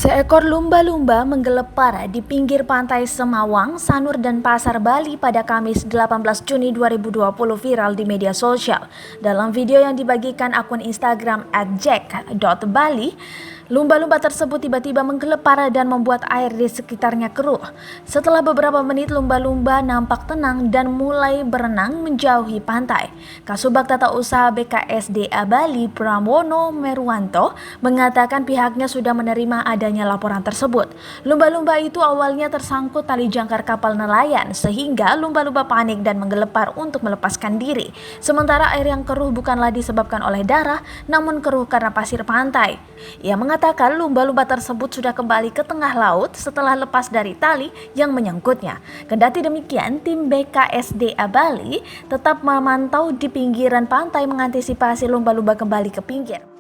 Seekor lumba-lumba menggelepar di pinggir pantai Semawang, Sanur dan Pasar Bali pada Kamis 18 Juni 2020 viral di media sosial. Dalam video yang dibagikan akun Instagram @jack.bali, lumba-lumba tersebut tiba-tiba menggelepar dan membuat air di sekitarnya keruh. Setelah beberapa menit, lumba-lumba nampak tenang dan mulai berenang menjauhi pantai. Kasubag Tata Usaha BKSDA Bali Pramono Meruwanto mengatakan pihaknya sudah menerima adanya laporan tersebut. Lumba-lumba itu awalnya tersangkut tali jangkar kapal nelayan sehingga lumba-lumba panik dan menggelepar untuk melepaskan diri. Sementara air yang keruh bukanlah disebabkan oleh darah, namun keruh karena pasir pantai. Ia mengatakan lumba-lumba tersebut sudah kembali ke tengah laut setelah lepas dari tali yang menyangkutnya. Kendati demikian, tim BKSDA Bali tetap memantau di pinggiran pantai mengantisipasi lumba-lumba kembali ke pinggir.